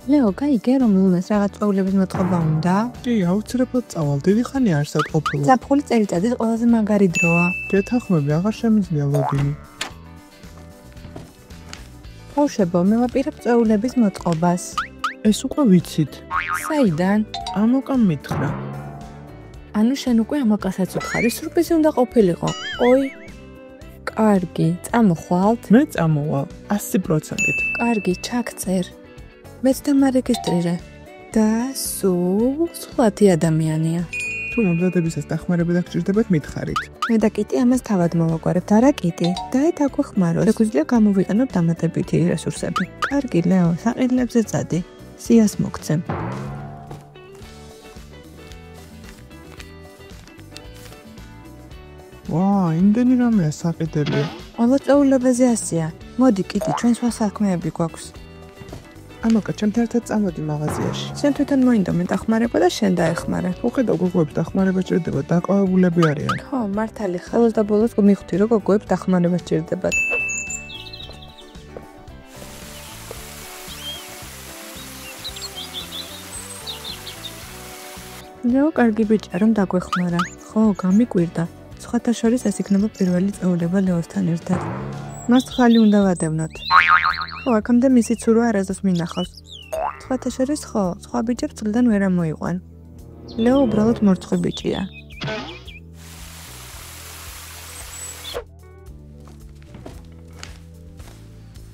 ლეო, გაიგე, რომ ლუნას რაღაც წვეულების მოწყობა უნდა? კი, აუცილებლად წავალ, დიდი ხანი არსად ყოფილა. ზაფხული წელიწადის ყველაზე მაგარი დროა. გეთანხმები, აღარ შემიძლია ლოდინი. ბავშვებო, მე ვაპირებ წვეულების მოწყობას. ეს უკვე ვიცით. საიდან? ამოკამ მითხრა. ანუ შენ უკვე ამაკასაც უთხარი, სურპრიზი უნდა ყოფილიყო. ой, კარგი, წამოხვალთ. მე წამოვალ 100%. კარგი, ჩაქწერ. მეც დამარეგისტრირე. და სულ 10 ადამიანია. თუ მომზადებისას დახმარება გჭირდებათ, მითხარით. მე და კიტი ამას თავად მოვაგვარებთ, არა კიტი. და დაგვეხმაროს. შეგვიძლია გამოვიყენოთ დამატებითი რესურსები. კარგი, ლეო, საყიდლებზე წადი. სიას მოგცემ. ვა, იმდენი რამეა საყიდელი. ყველა წვეულებაზე ასია. მოდი კიტი, ჩვენ სხვა საქმეები გვაქვს. ამაკა, ჩემთან ერთად წამოდი მაღაზიაში. შენ თვითონ მოინდომე დახმარება და შენ დაეხმარე. უხედავ გოგოებს დახმარება სჭირდება, დაკავებულები არიან. ხო, მართალი, ხელს და ბოლოს მივხვდი, რომ გოგოებს დახმარება სჭირდებათ. ლეო, კარგი ბიჭია, რომ დაგვეხმარა. ხო, გამიკვირდა. სხვათა შორის ეს იქნება პირველი წვეულება ლეოსთან ერთად. მას ხალი უნდა ვადევნოთ. ხო, აქამდე მისი ცურვა არასდროს მინახავს. სხვათა შორის ხო, სხვა ბიჭებს წლიდან ვერ ამოიყვან. ლეო უბრალოდ მორცხვი ბიჭია.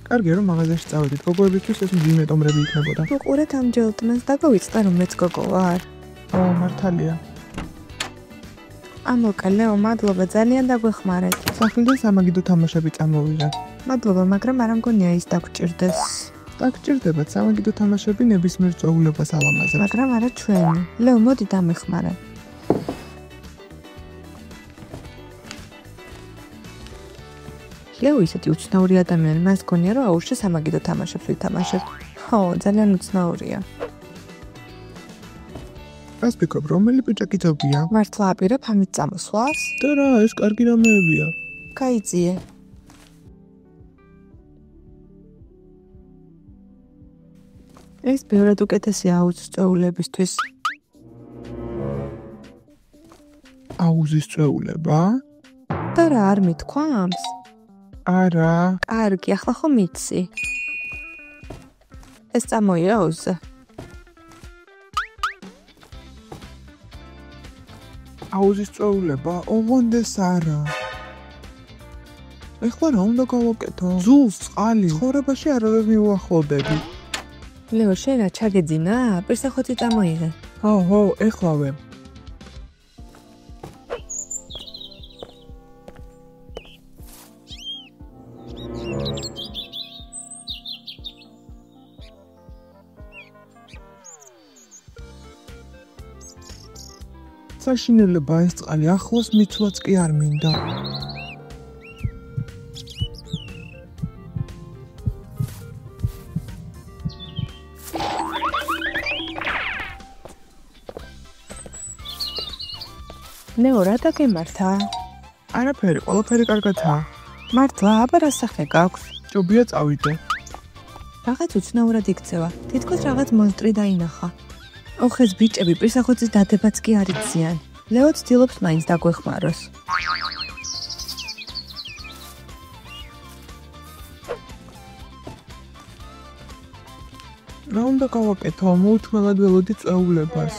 კარგია, რომ მაღაზიაში წავედით. გოგოებისთვის ეს მძიმე ტომრები იქნებოდა. უყურეთ ამ ჯელტმენს და გავიწყდა, რომ მეც გოგო ვარ. ო, მართალია. ამოკა, ლეო, მადლობა, ძალიან დაგვეხმარეთ. სახლიდან სამაგიდო თამაშები წამოვიღე. მადლობა, მაგრამ არ მგონია ის დაგჭირდეს. დაგჭირდებათ სამაგიდო თამაშები ნებისმიერ წვეულებას ალამაზებს. მაგრამ არა ჩვენი. ლეო, მოდი დამეხმარე. ლეო ისეთი უცნაური ადამიანი, მას გონია, რომ აუშვე სამაგიდო თამაშებს ვითამაშებთ. ხო, ძალიან უცნაურია. რას ფიქრობ, რომელი ბიჭა კიდობია? მართლა აპირებ ამით წამოსვლას? და რა, ეს კარგი რამეებია. გაიძიე. ეს ბევრად უკეთესია აუზის წვეულებისთვის. აუზის წვეულება? და რა არ მithქვამს? არა. კარგი, ახლა ხომ იცი. ეს წამოია აუზზე. აუზის წვეულება? ოღონდეს არა. ეხლა რა უნდა გავაკეთო? ზულს, წყალი, ცხოვრებაში არავის მიუახლოვდები. ლეო, შენ რა ჩაგეძინა? პირსახოცი წამოიღე. ხო, ეხლავე. საშინელება ეს წყალი ახლოს მიცვლაც კი არ მინდა. ლეო, რა დაგემართა? არაფერი, ყველაფერი კარგადაა. მართლა, აბა რა სახე გაქვს? ჭობია წავიდე. რაღაც უცნაურად იქცევა. თითქოს რაღაც მონსტრი დაინახა. ოხ, ეს ბიჭები პირსახოცის დადებაც კი არ იციან. ლეო ცდილობს მაინც დაგვეხმაროს. რა უნდა გავაკეთო? მოუთმელად ველოდი წვეულებას.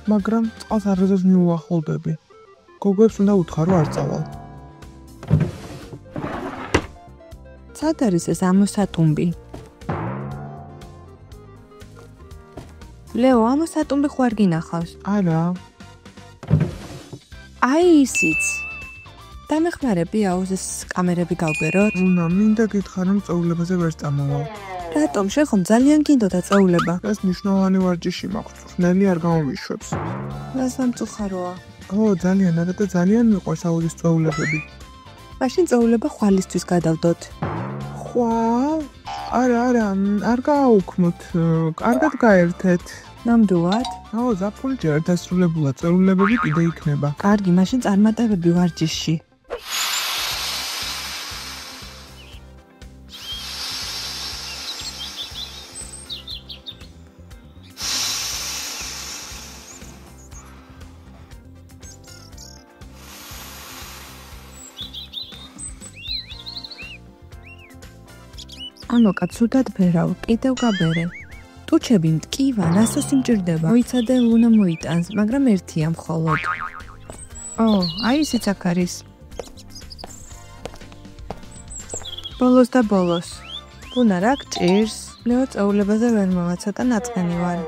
მაგრამ წყალს არასდროს მიუახლოვდები. გოგოებს უნდა უთხრა, რომ არ წავალ. სად არის ეს ამოსატუმბი? ლეო, ამოსატუმბი ხო არ გინახავს? არა. აი ისიც. დამეხმარები აუზის კამერები გავბეროთ? უნა, მინდა გითხრა, რომ წვეულებაზე ვერ წამოვალ. რატომ შენ ხომ ძალიან გინდოდა წვეულება? ეს მნიშვნელოვანი ვარჯიში მაქვს, წვნელი არ გამოვიშვებს. რა სამწუხაროა. ო, ძალიან, არა და ძალიან მიყვარს აუზის წვეულებები. მაშინ წვეულება ხვალისთვის გადავდოთ. ხვალ? არა, არ გააუქმოთ. კარგად გაერთეთ. ნამდვილად? ო, ზაფხული ჯერ დასრულებულა, წვეულებები კიდე იქნება. კარგი, მაშინ წარმატებები ვარჯიშში. ამოკა ცუდად ბერავ, კიდევ გაბერე. ტუჩები მტკივა, ნასოსი მჭირდება. მოიცადე ლუნა მოიტანს, მაგრამ ერთია მხოლოდ. აი ისიც აქ არის. ბოლოს და ბოლოს. ლუნა რა გჭირს? ლეო წაულებაზე ვერ მოვა, ცოტა ნაწყენი ვარ.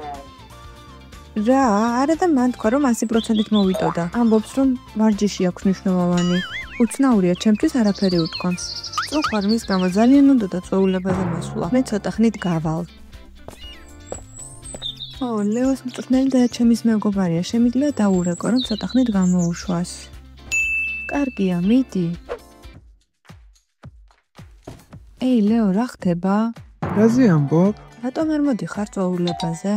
რა, არა და მან თქვა რომ 100%-ით მოვიტოდა. ამბობს რომ ვარჯიში აქვს მნიშვნელოვანი. უცნაურია, ჩემთვის არაფერი უთქვამს. წუხარ მის გამო ძალიან უნდა და წაულებაზე მოსვლა. მე ცოტა ხნით გავალ. ლეოს მწვრთნელი და ჩემის მეგობარია, შემიძლია დაურეკო რომ ცოტა ხნით გამოუშვას. კარგია, მიდი. ლეო, რა ხდება? რაზე ამბობ? რატომ არ მოდიხარ წაულებაზე?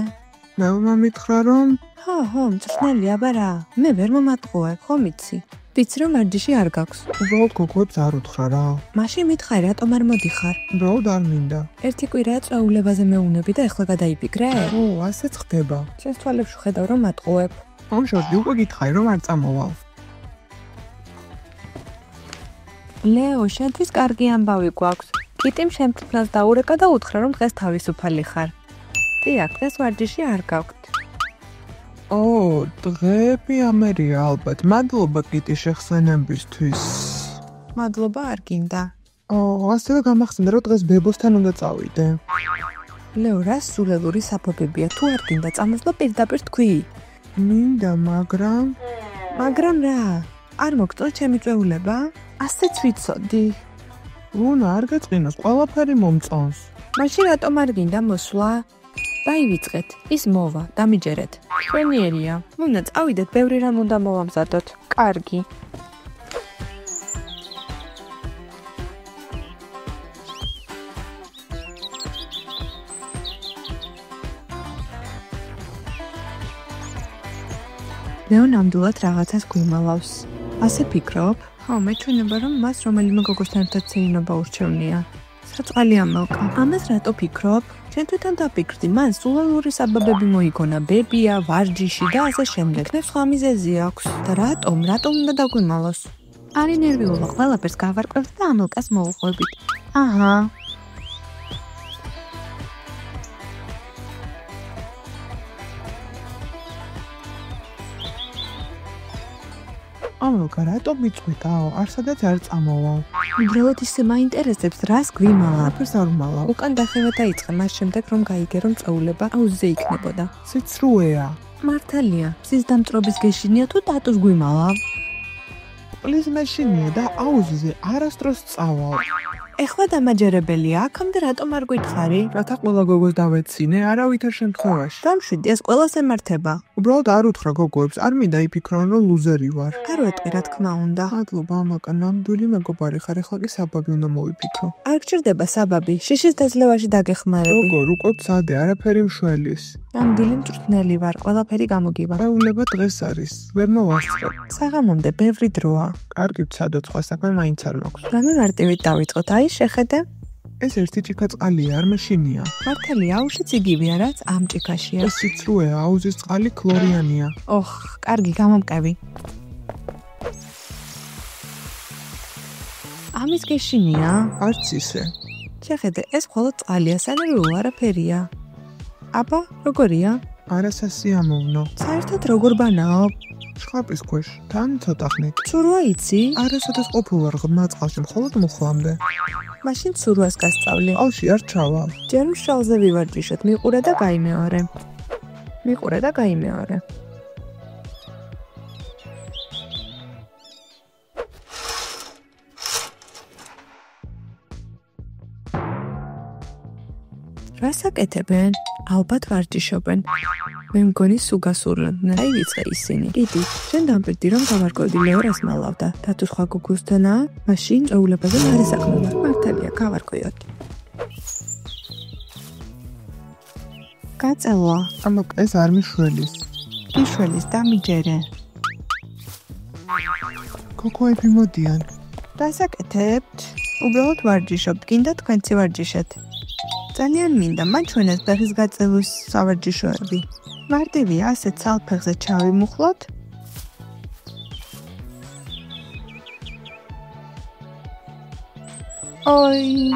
მე მომითხრა რომ ხო, მწვრთნელი აბა რა. მე ვერ მომატყუებ, ხომ იცი? ვიცი რომ ვარჯიში არ გაქვს. უბრალოდ გოგოებს არ უთხრა რა. მაშინ მითხარი, რატომ არ მოდიხარ? უბრალოდ არ მინდა. ერთი კვირაა წაულებაზე მეუნები და ეხლა გადაიფიქრე? ასეც ხდება. შენს თვალებში ხედავ რომ მატყუებ. შორდი უკვე გითხარი რომ არ წამოვალ. ლეო, შენთვის კარგი ამბავი გვაქვს. კიტიმ შემწმფლას დაურეკა და უთხრა რომ დღეს თავისუფალი ხარ. დიახ, დღეს ვარჯიში არ გაქვთ. დღეები ამერია ალბათ. მადლობა კიტი შეხსენებისთვის. მადლობა არ გინდა. ასევე გამახსენდა რომ დღეს ბებოსთან უნდა წავიდე. ლეო, რა სულელური საფობებია, თუ არ გინდა წამოსვლა პირდაპირ თქვი. მინდა, მაგრამ რა? არ მოგწონს ჩემი წვეულება? ასეც ვიცოდი. ლუნა არ გეწყინოს, ყველაფერი მომწონს. მაშინ რატომ არ გინდა მოსვლა? დაივიწყეთ, ის მოვა, დამიჯერეთ. ჩვენიერია. უნდა წავიდეთ, ბევრი რამ უნდა მოვამზადოთ. კარგი. ლეო ნამდვილად რაღაცას გვიმალავს. ასე ფიქრობ? ხო, მეჩვენება რომ მას რომელიმე გოგოსთან ერთად ცეინობა ურჩევნია. საწყალი ამალკა. ამას რატო ფიქრობ? შენ თვითონ დაფიქრდი, მან სულელური საბაბები მოიგონა, ბებია, ვარჯიში და ასე შემდეგ. მე სხვა მიზეზი აქვს. და რატომ უნდა დაგვიმალოს? არი ნერვიულა, ყველაფერს გავარკვევთ და ამალკას მოუყვებით. აჰა. ამალკა, რატომ მიწვიდაო? არსადაც არ წამოვალ. უბრალოდ ისე მაინტერესებს, რას გვიმალა? აფერს არ უმალავ. უკან დახევა დაიწყე, მას შემდეგ რომ გაიგე რომ წაულება აუზზე იქნებოდა. სიცრუეა. მართალია, მზის დამწრობის გეშინია თუ ტატუს გვიმალავ? პლის მეშინია და აუზზე არასდროს წავალ. ეხლა დამაჯერებელია, აქამდე რატომ არ გითხარი? რათა ყველა გოგოს დავეცინე, არავითარ შემთხვევაში. დამშვიდი, ეს ყველას ემართება. უბრალოდ არ უთხრა გოგოებს, არ მინდა იფიქრონ რომ ლუზერი ვარ. არ ვეტყვი, რა თქმა უნდა. მადლობა, ამაკა, ნამდვილი მეგობარი ხარ, ეხლა კი საბაბი უნდა მოვიფიქრო. არ გჭირდება საბაბი, შიშის დაძლევაში დაგეხმარები. როგორ, უკვე ცადე, არაფერი მშველის. ნამდვილი მწვრთნელი ვარ, ყველაფერი გამოგივა. წაულება დღეს არის, ვერ მოვასწრებ. საღამომდე ბევრი დროა. კარგი, ვცადოთ, სხვა საქმე მაინც არ მაქვს. რამე მარტივით დავიწყოთ, შეხედე? ეს ერთი ჭიქა წყალია, არ მეშინია. მართალია, აუშიც იგივეა, რაც ამ ჭიქაშია. ეს სიცრუეა, აუზის წყალი ქლორიანია. კარგი, გამომკევი. ამის გეშინია? არც ისე. შეხედე, ეს მხოლოდ წყალია, სანერვიულო არაფერია. აბა, როგორია? არასასიამოვნო. საერთოდ როგორ ბანაობ? შხაპის ქვეშ, თან ცოტა ხნით. ცურვა იცი? არასოდეს ყოფილვარ ღრმა წყალში, მხოლოდ მუხლამდე. მაშინ ცურვას გასწავლი. წყალში არ ჩავალ. ჯერ მშრალზე ვივარჯიშოთ, მიყურე და გაიმეორე. რას აკეთებენ? ალბათ ვარჯიშობენ. მე მგონი სუგასურლობდნენ. აი ვიწყე ისინი. კიდი, შენ დამპირდი რომ გავარკვევდი ლეო რას მალავდა. თათუ სხვა გოგოსთანაა? მაშინ წაულებაზე არ ესაქმება. მართალია, გავარკვიოთ. გაწევა. ამოკ ეს არ მიშველის. მიშველის დამიჯერე. გოგოები მოდიან. რას აკეთებთ? უბრალოდ ვარჯიშობთ, გინდა თქვენცი ვარჯიშეთ. ძალიან მინდა, მან ჩვენეს ფეხის გაწევის სავარჯიშოები. მარტივია, ასეთ ცალფეხზე ჩავიმუხლოთ. ოი,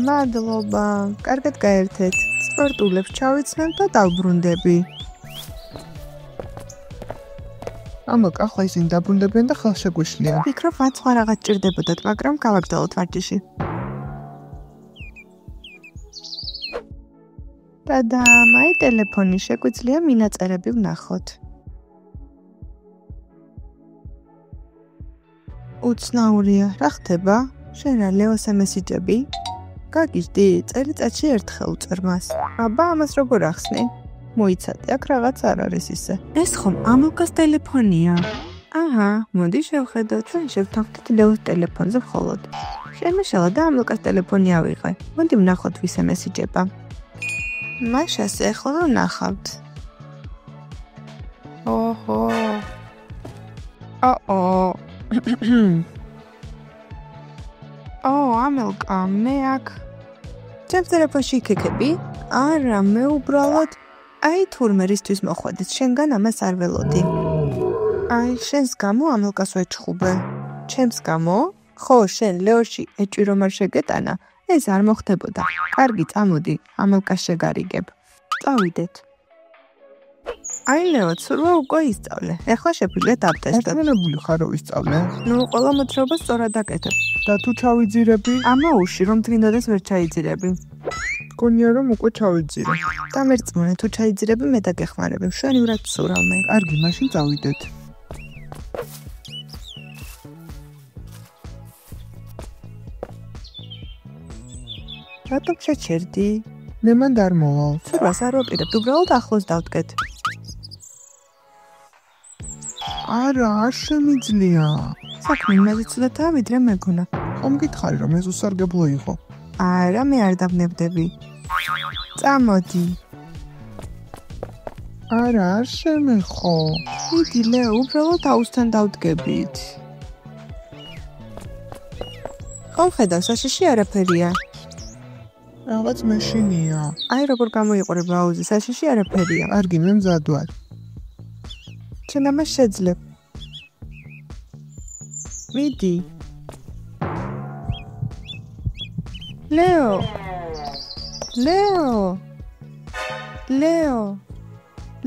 მადლობა, კარგად გაერთეთ. სპორტულებს ჩავიცნებ და დავბრუნდები. ამაკ ახლა ისინი დაბრუნდებიან და ხელს შეგვიშლიან. ვფიქრობ, მათ სხვა რაღაც ჭირდებოდათ, მაგრამ გავაგრძელოთ ვარჯიში. და მაი ტელეფონი შეგვიძლია მინაწერები ვნახოთ. უცნაურია, რა ხდება? შენ რა ლეოს მესიჯები? გაგიჟდი, წელიწადში ერთხელ უწერ მას. აბა, ამას როგორ ახსნი? მოიცადე, აქ რაღაც არ არის ისე. ეს ხომ ამილკას ტელეფონია. აჰა, მოდი შევხედოთ, ჩვენ შევთანხმდით ლეოს ტელეფონზე მხოლოდ. შემეშალა და ამილკას ტელეფონი ავიღე. მოდი ვნახოთ ვის მესიჯება. მაშას ეხლა ვნახავთ. ოჰო. ამილკა, მე აქ ჩემს ტელეფონში იქეკები? არა, მე უბრალოდ აი თურმე რისთვის მოხვედით, შენგან ამას არ ველოდი. აი, შენს გამო ამილკას ვეჩხუბე. ჩემს გამო? ხო, შენ ლეოში ეჭვი რომ არ შეგეტანა, ეს არ მოხდებოდა. კარგი, წამოდი, ამილკას შეგარიგებ. წავიდეთ. აი, ლეო, ცურვა უკვე ისწავლე. ეხლა შეგვიძლია დავტესტოთ. ერთმანებული ხარ რო ვისწავლე? ნუ, ყველა მოთხრობას სწორად აკეთებ. და თუ ჩავიძირები? ამაუში, რომ დღინდოდეს ვერ ჩაიძირები. გონია რომ უკვე ჩავიძირე. დამერწმუნე, თუ ჩაიძირები, მე დაგეხმარები. მშვენივრად ვსურავ მე. კარგი, მაშინ წავიდეთ. რატომ შეჩერდი? მე მან არ მოვალ. ცურვას არ ვაპირებთ, უბრალოდ ახლოს დავდგეთ. არა, არ შემიძლია. საქმე იმაზე ცუდათაა, ვიდრე მეგონა. ხომ გითხარი რომ ეს უსარგებლო იყო? არა, მე არ დავნებდები. წამოდი. არა, არ შემეხო. იდი, ლეო, უბრალოდ აუზთან დავდგებით. ხომ ხედავ, საშიში არაფერია. რაღაც მეშინია. აი, როგორ გამოიყურება აუზი, საშიში არაფერია. კარგი, მე მზად ვარ. შენ ამას შეძლებ. მიდი. ლეო.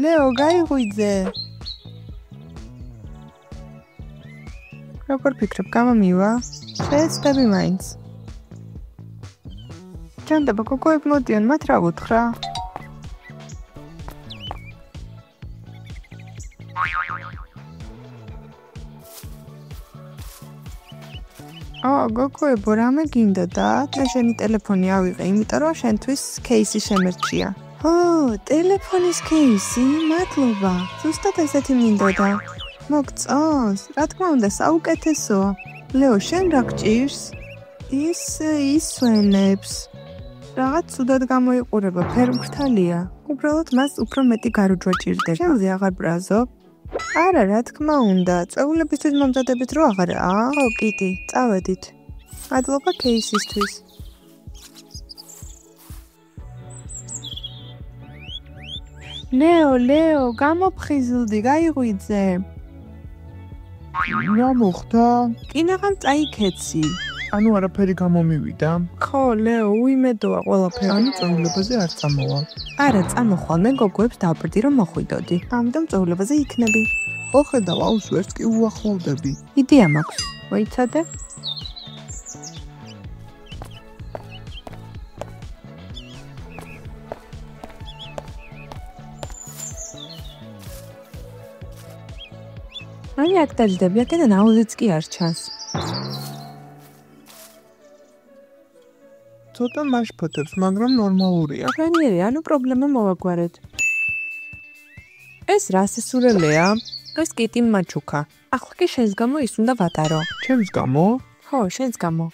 ლეო, გაიღვიძე. როგორ ფიქრობ, გამომივა? შეეცდები მაინც. ჭანდება, გოგოები მოდიან, მათ რა ვუთხრა? გოგოებო, რამე გინდოდა? მე შენი ტელეფონი ავიღე, იმიტომ რომ შენთვის кейსი შემერჩია. ტელეფონის кейსი? მადლობა. ზუსტად ესეთი მინდოდა. მოგწონს? რა თქმა უნდა, საუკეთესოა. ლეო, შენ რა გჭირს? ის ისვენებს. რაღაც ცუდად გამოიყურება, ფერმკრთალია. უბრალოდ მას უფრო მეტი გარუჯვა ჭირდება. შენზე აღარ ბრაზობ? არა, რა თქმა უნდა, წვეულებისთვის მომზადებით რო აღარაა. ხო, კიდი, წავედით. მადლობა кейსისთვის. ლეო, გამოფხიზლდი, გაიღვიძე. რა მოხდა? კინაღამ წაიქეცი. ანუ არაფერი გამომივიდა? ხო, ლეო, უიმედოა ყველაფერი. ანუ წვეულებაზე არ წამოვალ. არა, წამოხვალ, მე გოგოებს დავბრდი რომ მოხვიდოდი. ამიტომ წვეულებაზე იქნები. ხო, ხედავ, აუს ვერც კი უახლოვდები. იდეა მაქვს. მოიცადე? აი, აქ დაждები, აქედან აუზიც კი არ ჩანს. ცოტა მაშფოთებს, მაგრამ ნორმალურია. რანიერი, ანუ პრობლემა მოვაგვარეთ. ეს რა სისულელეა? ეს კიტი მაჩუკა. ახლა კი შენს გამო ის უნდა ვატარო. ჩემს გამო? ხო, შენს გამო.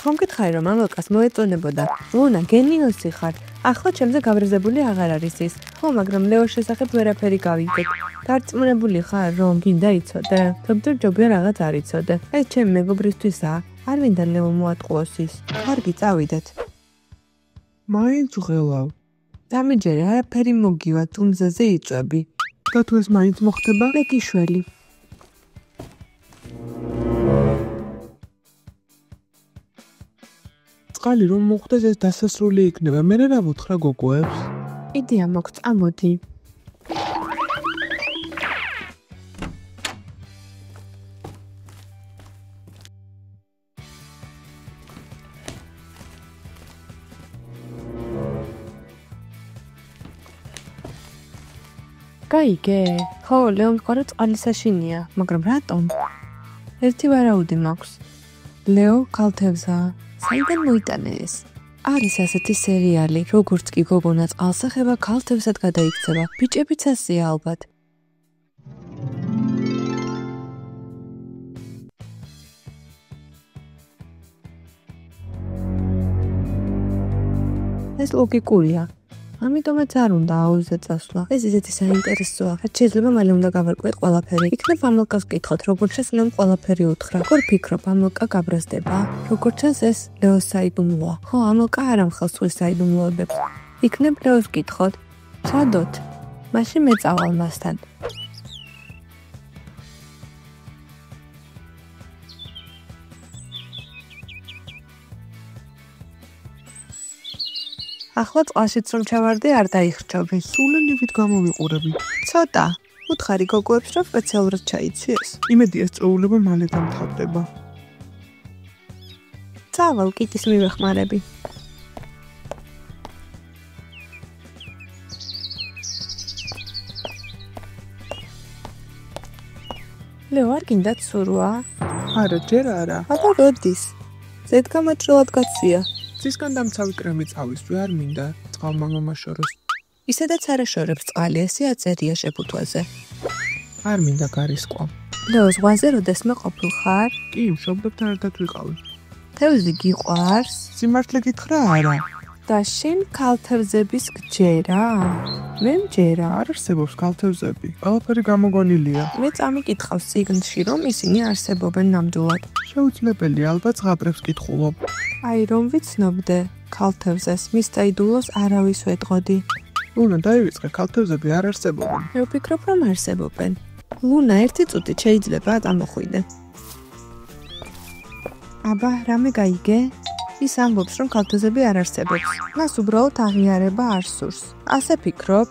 ხომ გითხარი რომ ამილკას მოეწონებოდა? უნა, გენიოსი ხარ. ახლა ჩემზე გავრეზებული აღარ არის ის. ხო, მაგრამ ლეოს შესახებ ვერაფერი გავიგეთ. დარწმუნებული ხარ, რომ გინდა იცოდე? თუმცა რაღაც არ იცოდე. ეს ჩემი მეგობრისთვისაა. არ მინდა ლეო მოატყუოს ის. კარგი, წავიდეთ. მაინც ღელავ. დამიჯერე, არაფერი მოგივა, თუმზაზე იწვევი. და თუ ეს მაინც მოხდება? მე გიშველი. წყალი რომ მოხდეს ეს დასასრული იქნება. მე რა ვუთხრა გოგოებს? იდეა მოგვც, ამოდი. გაიგე? ხო, ლეომ ყარა წყალისაშინია, მაგრამ რატომ? ერთი ვარაუდი მაქვს. ლეო კალთებზაა. საიდან მოიტანა ეს? არის ასეთი სერიალი, როგორც კი გოგონა წყალს ეხება, კალთებსად გადაიქცევა. ბიჭებიც ასეა ალბათ. ეს ლოგიკურია. ამიტომაც არ უნდა აუზზე წასვლა. ეს ისეთი საინტერესოა, რაც შეიძლება მალე უნდა გავარკვიოთ ყველაფერი. იქნებ ამილკას ვკითხოთ, როგორც ეს ლეომ ყველაფერი უთხრა. როგორ ფიქრობ, ამილკა გაბრაზდება? როგორც ჩანს ეს ლეოს საიდუმლოა. ხო, ამილკა არ ამხელს სხვის საიდუმლოებებს. იქნებ ლეოს ვკითხოთ. ცადოთ. მაშინ მე წავალ მასთან. ახლა წყალშიც რომ ჩავარდე არ დაიხრჩობი. სულელივით გამოვიყურები. ცოტა. უთხარი გოგოებს რომ სპეციალურად ჩაიციეს. იმედია სწავლება მალე დამთავრდება. წავალ კიტის მივეხმარები. ლეო არ გინდათ სურვა? არა, ჯერ არა. აბა როდის? ზედგამაჭრილად გაცია. ცისგან დამცავი კრემი წავისვი არ მინდა წყალმა მომაშოროს. ისედაც არაშორებს წყალი, ესე აწერია შეფუთვაზე. არ მინდა გარისკვა. ლეო ზღვაზე როდესმე ყოფილ ხარ? კი, მშობლებთან ერთად ვიყავი. თევზი გიყვარს? სიმართლე გითხრა არა. და შენ კალთევზების გჯერა? მე მჯერა. არ არსებობს კალთევზები. ყველაფერი გამოგონილია. მე წამიკითხავს წიგნში, რომ ისინი არსებობენ ნამდვილად. შეუძლებელი, ალბათ ზღაპრებს კითხულობ. აი რომ ვიცნობდე კალთევზეს, მის დაიდულოს არავის ვეტყოდი. ლუნა, დაივიწყე, კალთევზები არ არსებობენ. მე ვფიქრობ, რომ არსებობენ. ლუნა, ერთი წუთით შეიძლება წამოხვიდე. აბა, რამე გაიგე? ის ამბობს, რომ კალთევზები არ არსებობს. მას უბრალოდ აღიარება არ სურს. ასე ფიქრობ?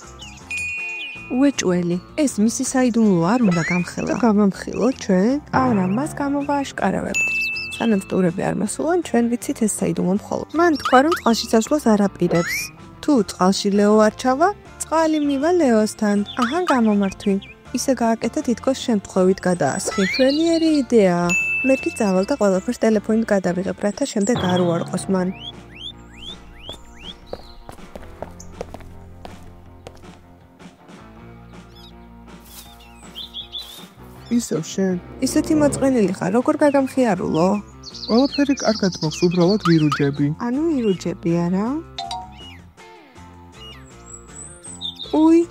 უეჭველი, ეს მისი საიდუმლო არ უნდა გამხელა. გამამხილო ჩვენ? არა, მას გამოვააშკარავებთ. სანამ სტურები არ მასულან, ჩვენ ვიცით ეს საიდუმლო მხოლოდ. მან თქვა, რომ წყალში წასვლას არ აპირებს. თუ წყალში ლეო არ ჩავა, წყალი მივა ლეოსთან. აჰა, გამომართვი. ისე გააკეთე თითქოს შემთხვევით გადაასხი. ჩვენიერი იდეაა. მე კი წავალ და ყველაფერს ტელეფონით გადავიღებ, რათა შემდეგ არ უარყოს მან. ისევ შენ. ისეთი მოწყენილი ხარ, როგორ გაგამხიარულო? ყველაფერი კარგად მოხს, უბრალოდ ვირუჯები. ანუ ვირუჯები არა? უი.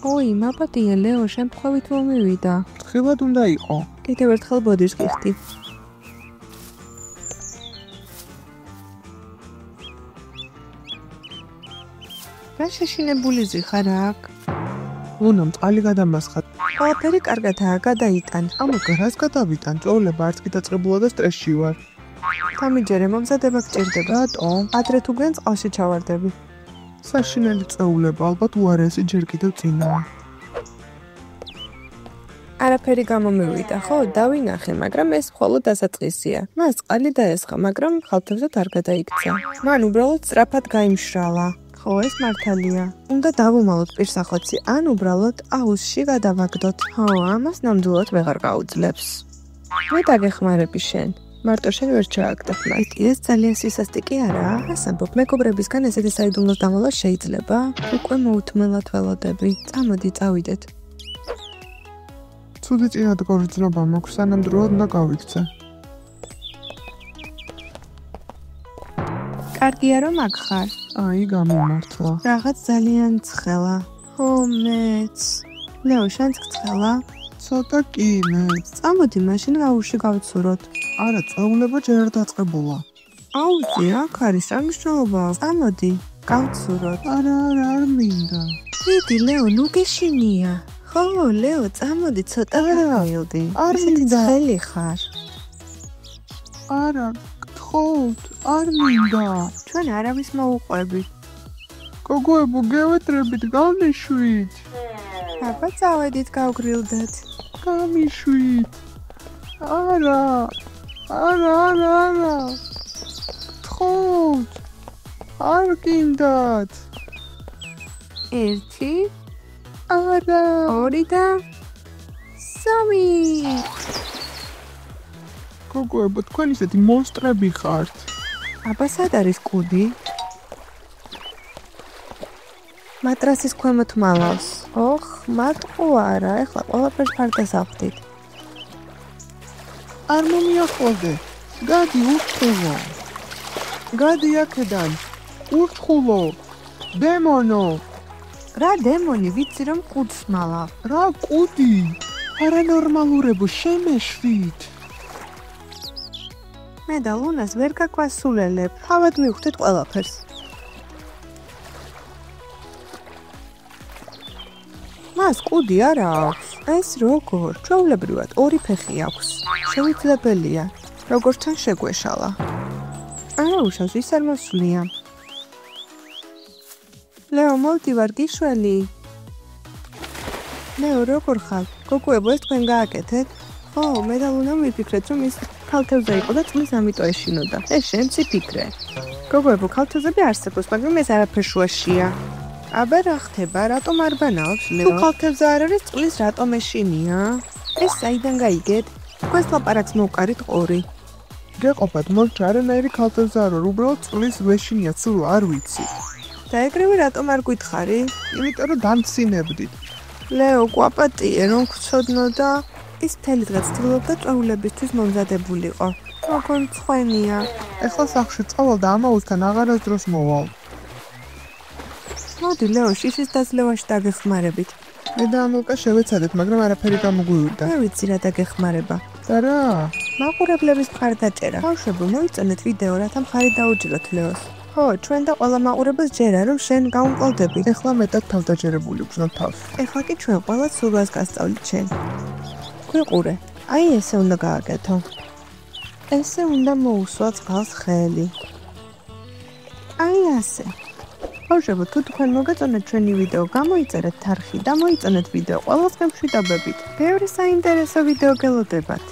ოი, მაპატია ლეო, შემთხვევით მომივიდა. თხილად უნდა იყო. კიდევ ერთხელ ბოდიშს გიხდი. რა შეშინებული ზიხარ აქ? ლუნა, მწყალი გადამასხა. ყველაფერი კარგადაა, გადაიტან. ამოკლე, რას გადავიტან? წოვლება არც კი დაწყებულა და სტრესში ვარ. დამიჯერე, მომზადება გჭირდება. რატომ? ადრე თუ გვიან წყალში ჩავარდები. საშინელი წეულება, ალბათ უარესი ჯერ კიდევ წინაა. არაფერი გამომივიდა, ხო? დავინახე, მაგრამ ეს მხოლოდ დასაწყისია. მას წყალი დაესხა, მაგრამ ხალთებზე არ გადაიქცა. მან უბრალოდ სწრაფად გაიმშრალა. ხო, ეს მართალია. უნდა დავუმალოთ პირსახოცი, ან უბრალოდ აუზში გადავაგდოთ. ხო, ამას ნამდვილად ვეღარ გაუძლებს. მე დაგეხმარები შენ. მარტო შენ ვერ ჩააგდებ მათ. ეს ძალიან სისასტიკე არაა? რას ამბობ? მეგობრებისგან ესეთი საიდუმლოს დამალვა შეიძლება? უკვე მოუთმელად ველოდები. წამოდი, წავიდეთ. ცუდი წინადგორიძნობა მაქვს, სანამდროად უნდა გავიქცე. კარგია რომ აქ ხარ. აი, გამომართლა. რაღაც ძალიან ცხელა. ხო, მეც. ლეო, შენც ცხელა? ცოტა კი, მეც. წამოდი, მაშინ აუზში გავცუროთ. არა, წაულება ჯერ არ დაწყებულა. აუზი, აქ არის რა მნიშვნელობა? წამოდი, გავცუროთ. არა, არ მინდა. დიდი ლეო, ნუ გეშინია. ხო, ლეო, წამოდი, ცოტა გავილდი. არ ისეთი მინდა. ცხელი ხარ. არა, გთხოვთ, არ მინდა. ჩვენ არავის მოუყვებით. გოგოებო, გევეტრებით, გავნიშვით. აბა წავედით გავგრილდეთ. გამიშვით. არა. გთხოვთ. არ გინდათ. 1 არა. 2 და 3. გოგოებო, თქვენ ისეთი მონსტრები ხართ. აბა სად არის კუდი? მატრასის ქვემოთ მალავს. ოხ, მარტყო არა, ეხლა ყველაფერს ფარდას ავხდით. არ მომიახლოვდე. გადი ურჩხულო. გადი აქედან. ურჩხულო. დემონო. რა დემონი, ვიცი რომ კუდს მალავ. რა კუდი? არანორმალურებო, შემეშვით. მე და ლუნას ვერ გაგვასულელებ. თავად მივხვდით ყველაფერს. მას კუდი არა აქვს. ეს როგორ? ჩვეულებრივად 2 ფეხი აქვს. შეუძლებელია. როგორც თან შეგვეშალა. არა უშავს, ის არ მოსვლია. ლეო, მოვდი ვარ გიშველი. ლეო, როგორ ხარ? გოგოებო, ეს თქვენ გააკეთეთ? ხო, მე და ლუნა მიფიქრეთ, რომ ის ქალთევზა იყო და წლის ამიტომ ეშინოდა. ეს შენცი ფიქრე. გოგოებო, ქალთევზები არსებობს, მაგრამ ეს არაფერ შუაშია. აბა რა ხდება? რატომ არ ბანავს, ლეო? თუ ქალთევზა არ არის, წლის რატომ ეშინია? ეს საიდან გაიგეთ? თქვენს ლაპარაკს მოვყარით ყორი. გეყოფათ, მორჩა არანაირი ქალთევზა არ ვარ, უბრალოდ წლის ვეშინია, სულ არ ვიცი. და ეგრევე რატომ არ გითხარი? იმიტომ რომ დამცინებდით. ლეო, გვაპატიე რომ გცოდნო და ის მთელი დღე ცდილობდა წვეულებისთვის მომზადებულიყო. როგორ მწვენია. ეხლა სახლში წავალ და ამაოსთან აღარასდროს მოვალ. მოდი ლეო, შიშის დაძლევაში დაგეხმარებით. მე და ამილკა შევეცადეთ, მაგრამ არაფერი გამოგვივიდა. მე ვიცი რა დაგეხმარება. და რა? მაყურებლების მხარდაჭერა. ბავშვებო, მოიწონეთ ვიდეო, რათა მხარი დაუჭიროთ ლეოს. ხო, ჩვენ და ყველა მაყურებელს ჯერა, რომ შენ გაუმკლავდები. ეხლა მეტად თავდაჯერებული ვგზნო თავს. ეხლა კი ჩვენ ყველა სურვას გასწავლით შენ. გვიყურე. აი ესე უნდა გააკეთო. ესე უნდა მოусვა წყალს ხელი. აი ასე. ბავშვებო, თუ თქვენ მოგეწონათ ჩვენი ვიდეო, გამოიწერეთ თარხი და მოიწონეთ ვიდეო ყველას გემშვიდობებით. ბევრი საინტერესო ვიდეო გელოდებათ.